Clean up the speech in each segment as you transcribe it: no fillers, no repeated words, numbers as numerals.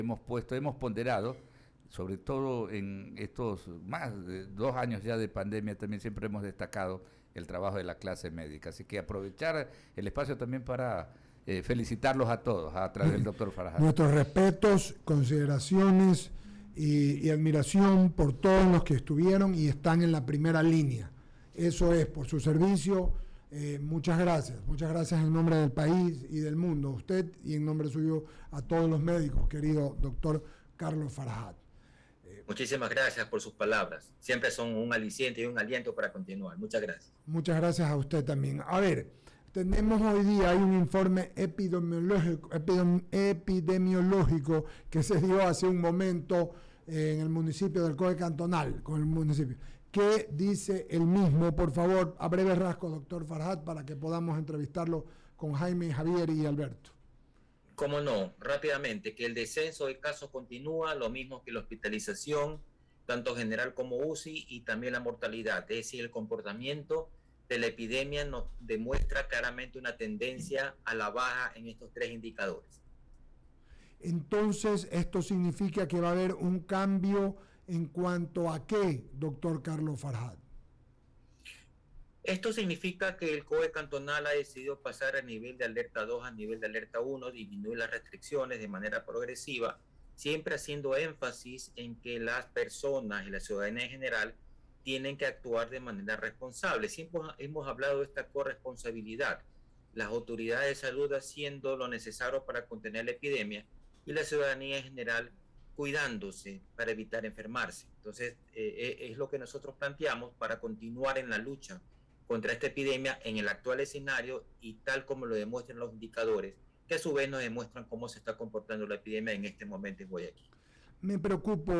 hemos ponderado, sobre todo en estos más de 2 años ya de pandemia, también siempre hemos destacado el trabajo de la clase médica. Así que aprovechar el espacio también para felicitarlos a todos a través del doctor Farhat. Nuestros respetos, consideraciones y admiración por todos los que estuvieron y están en la primera línea. Eso es, por su servicio. Muchas gracias en nombre del país y del mundo, a usted y en nombre suyo a todos los médicos, querido doctor Carlos Farhat. Muchísimas gracias por sus palabras. Siempre son un aliciente y un aliento para continuar. Muchas gracias. Muchas gracias a usted también. A ver, tenemos hoy día, hay un informe epidemiológico que se dio hace un momento en el municipio del COE Cantonal, con el municipio. ¿Qué dice el mismo? Por favor, a breve rasgo, doctor Farhat, para que podamos entrevistarlo con Jaime, Javier y Alberto. Cómo no, rápidamente, que el descenso de casos continúa, lo mismo que la hospitalización, tanto general como UCI, y también la mortalidad. Es decir, el comportamiento de la epidemia nos demuestra claramente una tendencia a la baja en estos tres indicadores. Entonces, esto significa que va a haber un cambio en cuanto a qué, doctor Carlos Farhat. Esto significa que el COE cantonal ha decidido pasar a nivel de alerta 2 a nivel de alerta 1, disminuir las restricciones de manera progresiva, siempre haciendo énfasis en que las personas y la ciudadanía en general tienen que actuar de manera responsable. Siempre hemos hablado de esta corresponsabilidad, las autoridades de salud haciendo lo necesario para contener la epidemia y la ciudadanía en general cuidándose para evitar enfermarse. Entonces, es lo que nosotros planteamos para continuar en la lucha contra esta epidemia en el actual escenario y tal como lo demuestran los indicadores, que a su vez nos demuestran cómo se está comportando la epidemia en este momento en Guayaquil. Me preocupo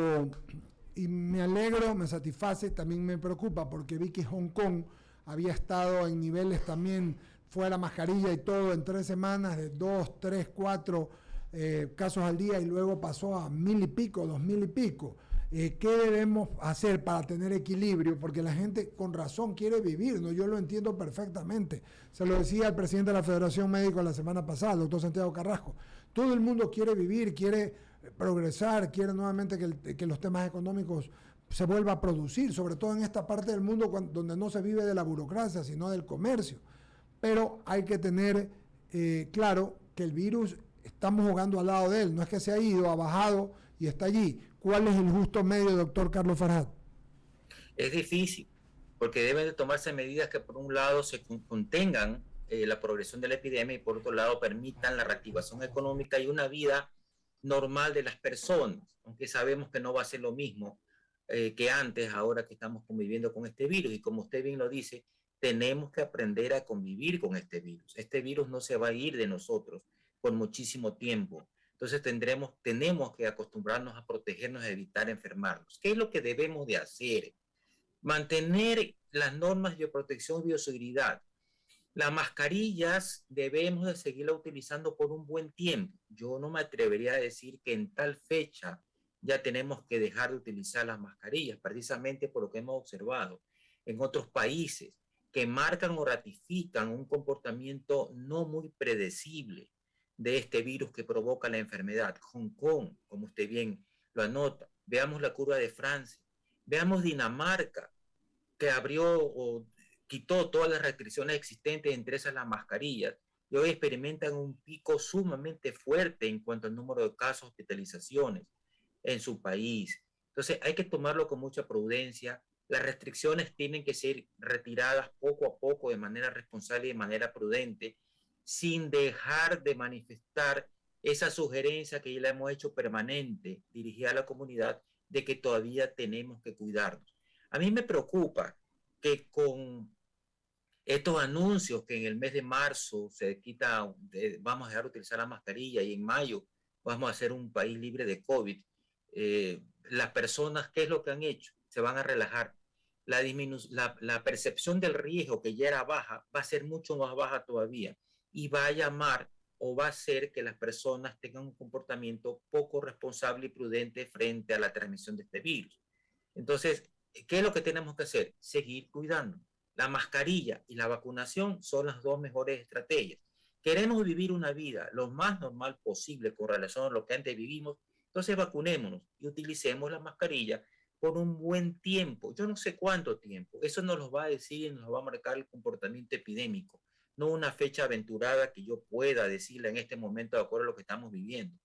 y me alegro, me satisface, también me preocupa porque vi que Hong Kong había estado en niveles también fuera la mascarilla y todo en 3 semanas de 2, 3, 4 casos al día y luego pasó a 1,000 y pico, 2,000 y pico. ¿Qué debemos hacer para tener equilibrio? Porque la gente con razón quiere vivir, ¿no? Yo lo entiendo perfectamente. Se lo decía el presidente de la Federación Médica la semana pasada, el doctor Santiago Carrasco. Todo el mundo quiere vivir, quiere progresar, quiere nuevamente que los temas económicos se vuelva a producir, sobre todo en esta parte del mundo donde no se vive de la burocracia, sino del comercio. Pero hay que tener claro que el virus, estamos jugando al lado de él, no es que se ha ido, ha bajado y está allí. ¿Cuál es el justo medio, doctor Carlos Farhat? Es difícil, porque deben de tomarse medidas que por un lado se contengan la progresión de la epidemia y por otro lado permitan la reactivación económica y una vida normal de las personas, aunque sabemos que no va a ser lo mismo que antes, ahora que estamos conviviendo con este virus. Y como usted bien lo dice, tenemos que aprender a convivir con este virus. Este virus no se va a ir de nosotros por muchísimo tiempo. Entonces tenemos que acostumbrarnos a protegernos, a evitar enfermarnos. ¿Qué es lo que debemos de hacer? Mantener las normas de protección y bioseguridad. Las mascarillas debemos de seguirlas utilizando por un buen tiempo. Yo no me atrevería a decir que en tal fecha ya tenemos que dejar de utilizar las mascarillas, precisamente por lo que hemos observado en otros países que marcan o ratifican un comportamiento no muy predecible de este virus que provoca la enfermedad. Hong Kong, como usted bien lo anota. Veamos la curva de Francia. Veamos Dinamarca, que abrió o quitó todas las restricciones existentes, entre esas las mascarillas, y hoy experimentan un pico sumamente fuerte en cuanto al número de casos, hospitalizaciones en su país. Entonces hay que tomarlo con mucha prudencia. Las restricciones tienen que ser retiradas poco a poco, de manera responsable y de manera prudente, sin dejar de manifestar esa sugerencia que ya la hemos hecho permanente, dirigida a la comunidad, de que todavía tenemos que cuidarnos. A mí me preocupa que con estos anuncios que en el mes de marzo se quita, vamos a dejar de utilizar la mascarilla y en mayo vamos a ser un país libre de COVID, las personas, ¿qué es lo que han hecho? Se van a relajar. La percepción del riesgo, que ya era baja, va a ser mucho más baja todavía y va a llamar o va a hacer que las personas tengan un comportamiento poco responsable y prudente frente a la transmisión de este virus. Entonces, ¿qué es lo que tenemos que hacer? Seguir cuidando. La mascarilla y la vacunación son las dos mejores estrategias. Queremos vivir una vida lo más normal posible con relación a lo que antes vivimos, Entonces vacunémonos y utilicemos la mascarilla por un buen tiempo. Yo no sé cuánto tiempo. Eso nos lo va a decir y nos lo va a marcar el comportamiento epidémico, no una fecha aventurada que yo pueda decirle en este momento de acuerdo a lo que estamos viviendo.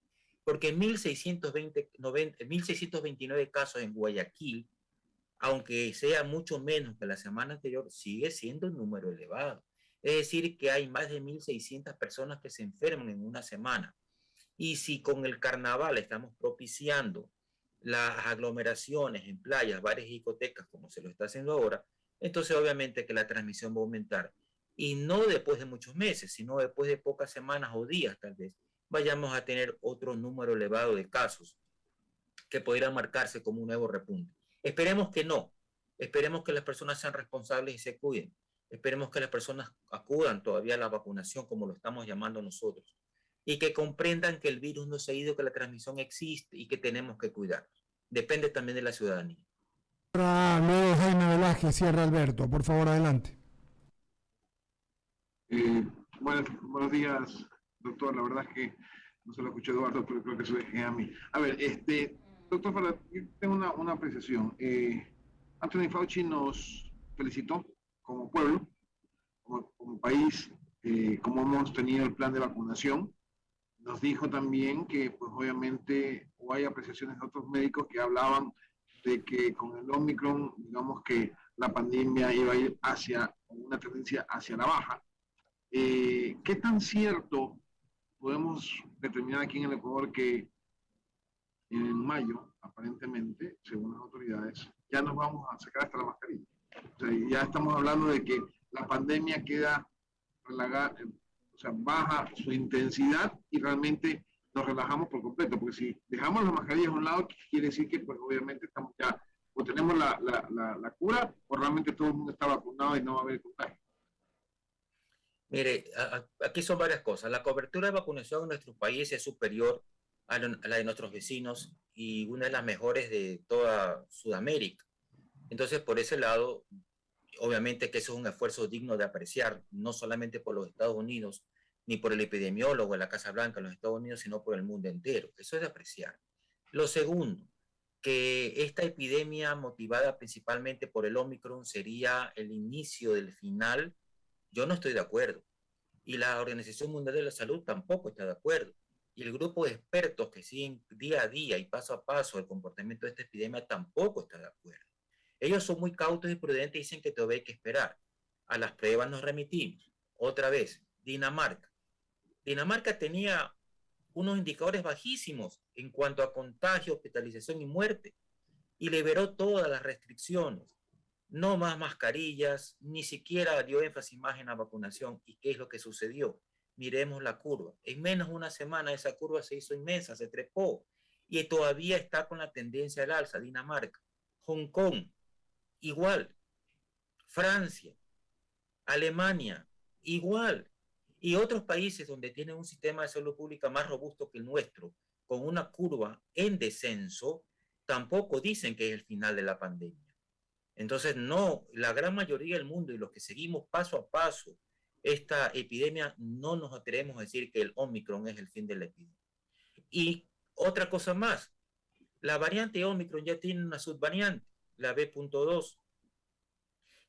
Porque 1.629 casos en Guayaquil, aunque sea mucho menos que la semana anterior, sigue siendo un número elevado. Es decir, que hay más de 1.600 personas que se enferman en una semana. Y si con el carnaval estamos propiciando las aglomeraciones en playas, bares y discotecas, como se lo está haciendo ahora, entonces obviamente que la transmisión va a aumentar. Y no después de muchos meses, sino después de pocas semanas o días tal vez, vayamos a tener otro número elevado de casos que podrían marcarse como un nuevo repunte. Esperemos que no. Esperemos que las personas sean responsables y se cuiden. Esperemos que las personas acudan todavía a la vacunación, como lo estamos llamando nosotros, y que comprendan que el virus no se ha ido, que la transmisión existe y que tenemos que cuidarnos. Depende también de la ciudadanía. Luego Jaime Velázquez, cierra Alberto. Por favor, adelante. Buenos días, doctor. La verdad es que no se lo escuché a Eduardo, pero creo que eso es a mí. A ver, doctor, yo tengo una apreciación. Anthony Fauci nos felicitó como pueblo, como país, como hemos tenido el plan de vacunación. Nos dijo también que, pues obviamente, o hay apreciaciones de otros médicos que hablaban de que con el Omicron, digamos que la pandemia iba a ir hacia una tendencia hacia la baja. ¿Qué tan cierto podemos determinar aquí en el Ecuador que en mayo, aparentemente, según las autoridades, ya nos vamos a sacar hasta la mascarilla? O sea, ya estamos hablando de que la pandemia queda relajada, o sea, baja su intensidad y realmente nos relajamos por completo, porque si dejamos las mascarillas a un lado, quiere decir que pues obviamente estamos ya, o tenemos la cura, o realmente todo el mundo está vacunado y no va a haber contagio. Mire, aquí son varias cosas. La cobertura de vacunación en nuestro país es superior a la de nuestros vecinos y una de las mejores de toda Sudamérica. Entonces, por ese lado, obviamente que eso es un esfuerzo digno de apreciar, no solamente por los Estados Unidos, ni por el epidemiólogo en la Casa Blanca en los Estados Unidos, sino por el mundo entero. Eso es de apreciar. Lo segundo, que esta epidemia motivada principalmente por el Omicron sería el inicio del final. Yo no estoy de acuerdo. Y la Organización Mundial de la Salud tampoco está de acuerdo. Y el grupo de expertos que siguen día a día y paso a paso el comportamiento de esta epidemia tampoco está de acuerdo. Ellos son muy cautos y prudentes y dicen que todavía hay que esperar. A las pruebas nos remitimos. Otra vez, Dinamarca. Dinamarca tenía unos indicadores bajísimos en cuanto a contagio, hospitalización y muerte. Y liberó todas las restricciones. No más mascarillas, ni siquiera dio énfasis más en la vacunación. ¿Y qué es lo que sucedió? Miremos la curva. En menos de una semana esa curva se hizo inmensa, se trepó y todavía está con la tendencia al alza. Dinamarca, Hong Kong, igual. Francia, Alemania, igual. Y otros países donde tienen un sistema de salud pública más robusto que el nuestro, con una curva en descenso, tampoco dicen que es el final de la pandemia. Entonces, no, la gran mayoría del mundo y los que seguimos paso a paso esta epidemia, no nos atrevemos a decir que el Omicron es el fin de la epidemia. Y otra cosa más, la variante Omicron ya tiene una subvariante, la B.2,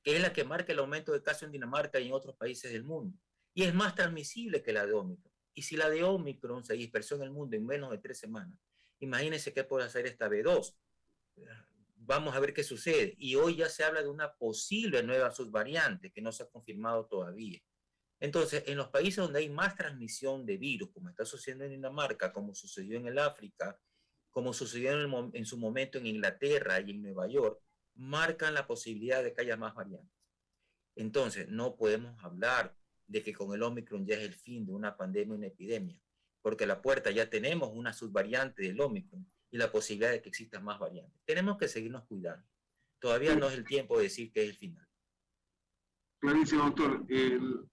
que es la que marca el aumento de casos en Dinamarca y en otros países del mundo. Y es más transmisible que la de Omicron. Y si la de Omicron se dispersó en el mundo en menos de 3 semanas, imagínense qué puede hacer esta B2. Vamos a ver qué sucede. Y hoy ya se habla de una posible nueva subvariante que no se ha confirmado todavía. Entonces, en los países donde hay más transmisión de virus, como está sucediendo en Dinamarca, como sucedió en el África, como sucedió en su momento en Inglaterra y en Nueva York, marcan la posibilidad de que haya más variantes. Entonces, no podemos hablar de que con el Omicron ya es el fin de una pandemia, una epidemia, porque a la puerta ya tenemos una subvariante del Omicron y la posibilidad de que existan más variantes. Tenemos que seguirnos cuidando. Todavía no es el tiempo de decir que es el final. Clarísimo, doctor.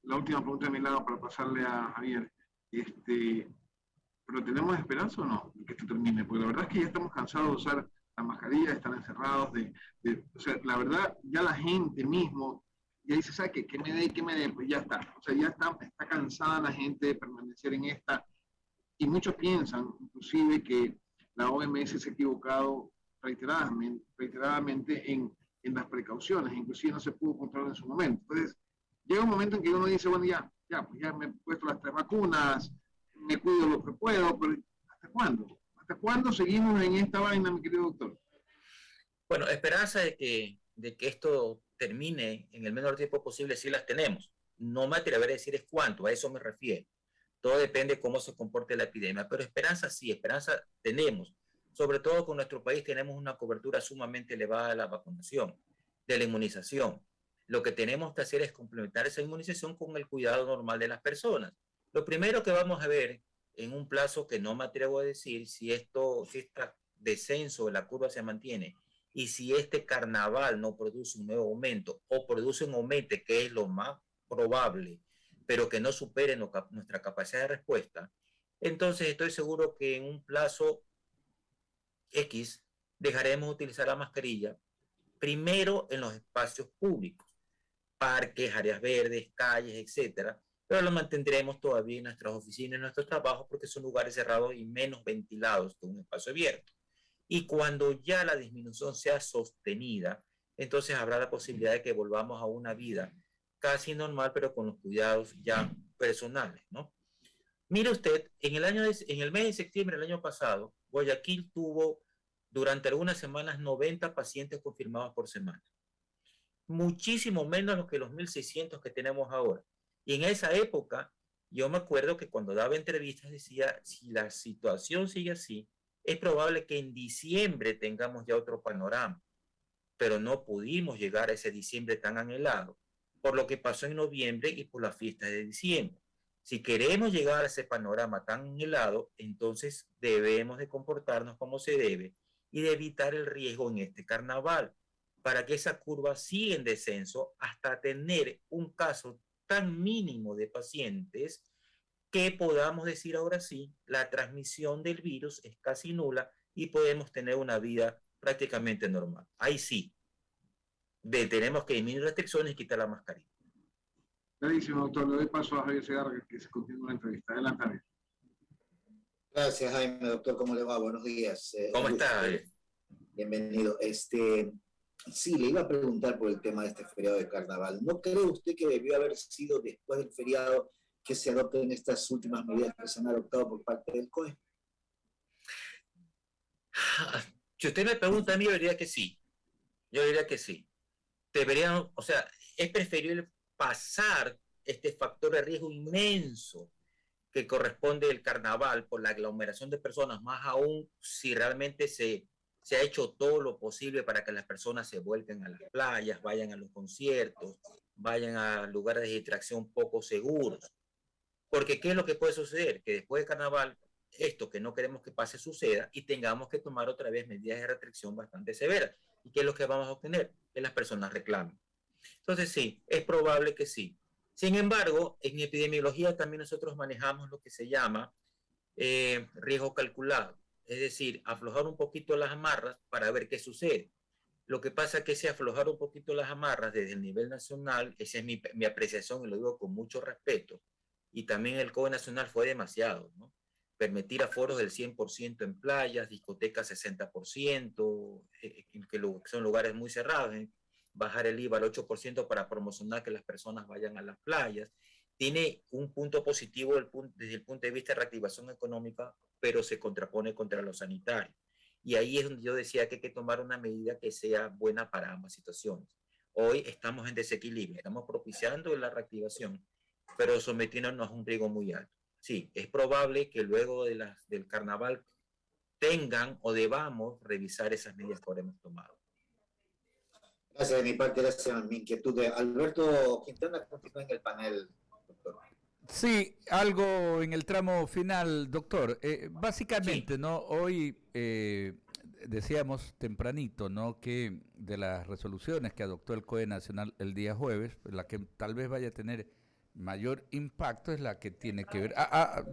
La última pregunta de mi lado para pasarle a Javier. ¿Pero tenemos esperanza o no de que esto termine? Porque la verdad es que ya estamos cansados de usar la mascarilla, de estar encerrados, o sea, la verdad, ya la gente mismo ya dice, ¿sabe qué? ¿Qué me dé? Pues ya está. O sea, ya está cansada la gente de permanecer en esta. Y muchos piensan, inclusive, que la OMS se ha equivocado reiteradamente en las precauciones, inclusive no se pudo controlar en su momento. Entonces, llega un momento en que uno dice, bueno, pues ya me he puesto las 3 vacunas, me cuido lo que puedo, pero ¿hasta cuándo? ¿Hasta cuándo seguimos en esta vaina, mi querido doctor? Bueno, esperanza de que esto termine en el menor tiempo posible, sí las tenemos. No me atreveré a decir es cuánto, a eso me refiero. Todo depende de cómo se comporte la epidemia, pero esperanza sí, esperanza tenemos. Sobre todo con nuestro país tenemos una cobertura sumamente elevada de la vacunación, de la inmunización. Lo que tenemos que hacer es complementar esa inmunización con el cuidado normal de las personas. Lo primero que vamos a ver en un plazo que no me atrevo a decir si este descenso de la curva se mantiene y si este carnaval no produce un nuevo aumento o produce un aumento que es lo más probable, pero que no supere nuestra capacidad de respuesta, entonces estoy seguro que en un plazo X dejaremos de utilizar la mascarilla, primero en los espacios públicos, parques, áreas verdes, calles, etcétera, pero lo mantendremos todavía en nuestras oficinas, en nuestros trabajos, porque son lugares cerrados y menos ventilados que un espacio abierto. Y cuando ya la disminución sea sostenida, entonces habrá la posibilidad de que volvamos a una vida casi normal, pero con los cuidados ya personales, ¿no? Mire usted, en el mes de septiembre del año pasado, Guayaquil tuvo durante algunas semanas 90 pacientes confirmados por semana. Muchísimo menos que los 1.600 que tenemos ahora. Y en esa época, yo me acuerdo que cuando daba entrevistas decía, si la situación sigue así, es probable que en diciembre tengamos ya otro panorama, pero no pudimos llegar a ese diciembre tan anhelado, por lo que pasó en noviembre y por la fiesta de diciembre. Si queremos llegar a ese panorama tan anhelado, entonces debemos de comportarnos como se debe y de evitar el riesgo en este carnaval, para que esa curva siga en descenso hasta tener un caso tan mínimo de pacientes que podamos decir ahora sí, la transmisión del virus es casi nula y podemos tener una vida prácticamente normal. Ahí sí, tenemos que disminuir restricciones y quitar la mascarilla. Clarísimo, doctor. Le doy paso a Javier Segarra que se continúe la entrevista. Adelante, Javier. Gracias, Jaime. Doctor, ¿cómo le va? Buenos días. ¿Cómo está, Javier? Bienvenido. Sí, le iba a preguntar por el tema de este feriado de carnaval. ¿No cree usted que debió haber sido después del feriado que se adopten estas últimas medidas que se han adoptado por parte del COE? Si usted me pregunta a mí, yo diría que sí. Yo diría que sí. Deberían, o sea, es preferible pasar este factor de riesgo inmenso que corresponde al carnaval por la aglomeración de personas, más aún si realmente se ha hecho todo lo posible para que las personas se vuelquen a las playas, vayan a los conciertos, vayan a lugares de distracción poco seguros. Porque ¿qué es lo que puede suceder? Que después del carnaval, esto que no queremos que pase suceda y tengamos que tomar otra vez medidas de restricción bastante severas. ¿Y qué es lo que vamos a obtener? Que las personas reclamen. Entonces sí, es probable que sí. Sin embargo, en epidemiología también nosotros manejamos lo que se llama riesgo calculado. Es decir, aflojar un poquito las amarras para ver qué sucede. Lo que pasa es que ese aflojar un poquito las amarras desde el nivel nacional, esa es mi apreciación y lo digo con mucho respeto, y también el COE nacional fue demasiado, ¿no? Permitir aforos del 100% en playas, discotecas 60%, que son lugares muy cerrados, bajar el IVA al 8% para promocionar que las personas vayan a las playas. Tiene un punto positivo desde el punto de vista de reactivación económica, pero se contrapone contra lo sanitario. Y ahí es donde yo decía que hay que tomar una medida que sea buena para ambas situaciones. Hoy estamos en desequilibrio, estamos propiciando la reactivación, pero sometiéndonos a un riesgo muy alto. Sí, es probable que luego del carnaval tengan o debamos revisar esas medidas que habremos tomado. Gracias de mi parte, gracias a mi inquietud. Alberto Quintana continúa en el panel, doctor. Sí, algo en el tramo final, doctor. Básicamente, Sí. ¿no? Hoy decíamos tempranito, ¿no? Que de las resoluciones que adoptó el COE Nacional el día jueves, la que tal vez vaya a tener mayor impacto es la que tiene que ver,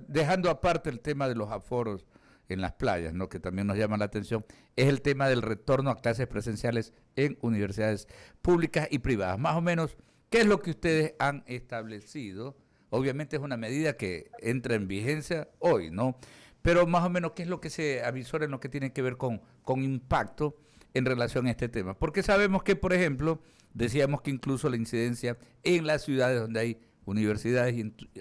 dejando aparte el tema de los aforos en las playas, ¿no? Que también nos llama la atención, es el tema del retorno a clases presenciales en universidades públicas y privadas. Más o menos, ¿qué es lo que ustedes han establecido? Obviamente es una medida que entra en vigencia hoy, ¿no? pero más o menos, ¿qué es lo que se avisora en lo que tiene que ver con impacto en relación a este tema? Porque sabemos que, por ejemplo, decíamos que incluso la incidencia en las ciudades donde hay universidades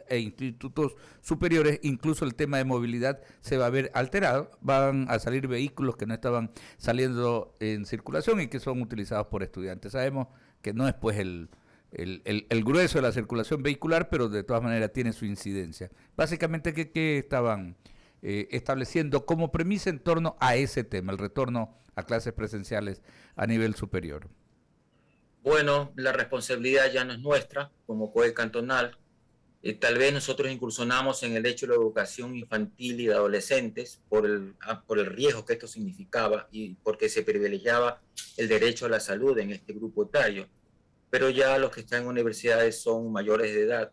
e institutos superiores, incluso el tema de movilidad se va a ver alterado, van a salir vehículos que no estaban saliendo en circulación y que son utilizados por estudiantes. Sabemos que no es pues el grueso de la circulación vehicular, pero de todas maneras tiene su incidencia. Básicamente, ¿qué estaban estableciendo como premisa en torno a ese tema, el retorno a clases presenciales a nivel superior? Bueno, la responsabilidad ya no es nuestra como COE cantonal. Tal vez nosotros incursionamos en el hecho de la educación infantil y de adolescentes por el riesgo que esto significaba y porque se privilegiaba el derecho a la salud en este grupo etario. Pero ya los que están en universidades son mayores de edad.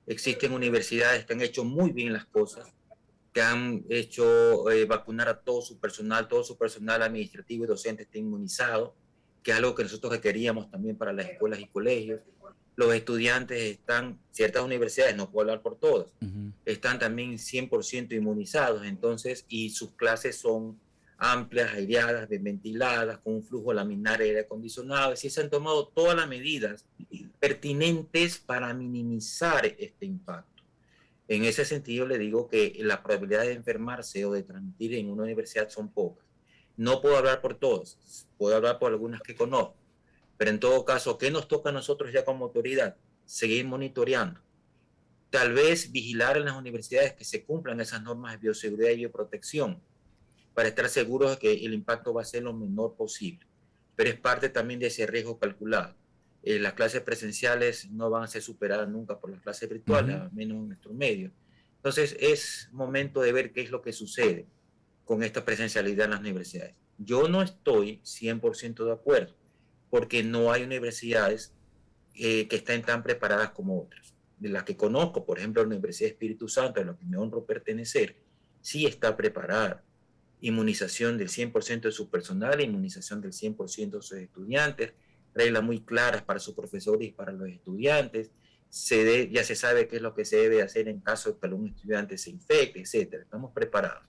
Existen universidades que han hecho muy bien las cosas, que han hecho vacunar a todo su personal administrativo y docente está inmunizado, que es algo que nosotros requeríamos también para las escuelas y colegios. Los estudiantes están, ciertas universidades, no puedo hablar por todas, están también 100% inmunizados, entonces, y sus clases son amplias, aireadas, bien ventiladas, con un flujo laminar aire acondicionado, es decir, se han tomado todas las medidas pertinentes para minimizar este impacto. En ese sentido, le digo que la probabilidad de enfermarse o de transmitir en una universidad son pocas. No puedo hablar por todas, puedo hablar por algunas que conozco, pero en todo caso, ¿qué nos toca a nosotros ya como autoridad? Seguir monitoreando. Tal vez vigilar en las universidades que se cumplan esas normas de bioseguridad y bioprotección para estar seguros de que el impacto va a ser lo menor posible. Pero es parte también de ese riesgo calculado. Las clases presenciales no van a ser superadas nunca por las clases virtuales, al menos en nuestro medio. Entonces es momento de ver qué es lo que sucede con esta presencialidad en las universidades. Yo no estoy 100% de acuerdo, porque no hay universidades que estén tan preparadas como otras. De las que conozco, por ejemplo, la Universidad de Espíritu Santo, a la que me honro pertenecer, sí está preparada. Inmunización del 100% de su personal, inmunización del 100% de sus estudiantes, reglas muy claras para sus profesores y para los estudiantes, ya se sabe qué es lo que se debe hacer en caso de que algún estudiante se infecte, etc. Estamos preparados.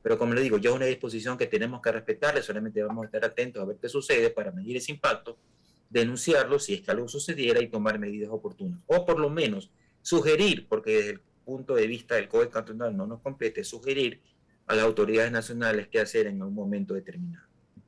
Pero como le digo, ya es una disposición que tenemos que respetarle, solamente vamos a estar atentos a ver qué sucede para medir ese impacto, denunciarlo si es que algo sucediera y tomar medidas oportunas. O por lo menos sugerir, porque desde el punto de vista del COE cantonal no nos compete, sugerir a las autoridades nacionales qué hacer en un momento determinado.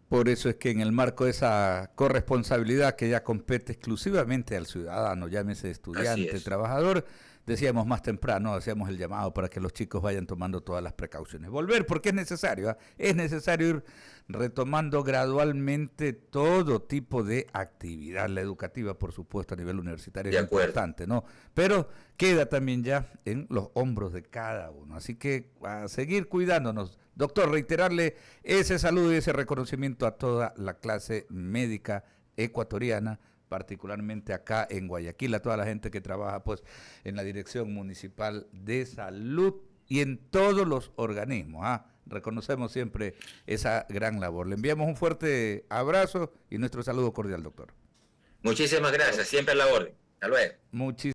Por eso es que en el marco de esa corresponsabilidad que ya compete exclusivamente al ciudadano, llámese estudiante, trabajador, decíamos más temprano, hacíamos el llamado para que los chicos vayan tomando todas las precauciones. Volver, porque es necesario ir retomando gradualmente todo tipo de actividad. La educativa, por supuesto, a nivel universitario es importante, ¿no? Pero queda también ya en los hombros de cada uno. Así que a seguir cuidándonos. Doctor, reiterarle ese saludo y ese reconocimiento a toda la clase médica ecuatoriana, particularmente acá en Guayaquil, a toda la gente que trabaja pues en la Dirección Municipal de Salud y en todos los organismos. Reconocemos siempre esa gran labor. Le enviamos un fuerte abrazo y nuestro saludo cordial, doctor. Muchísimas gracias, siempre a la orden. Hasta luego.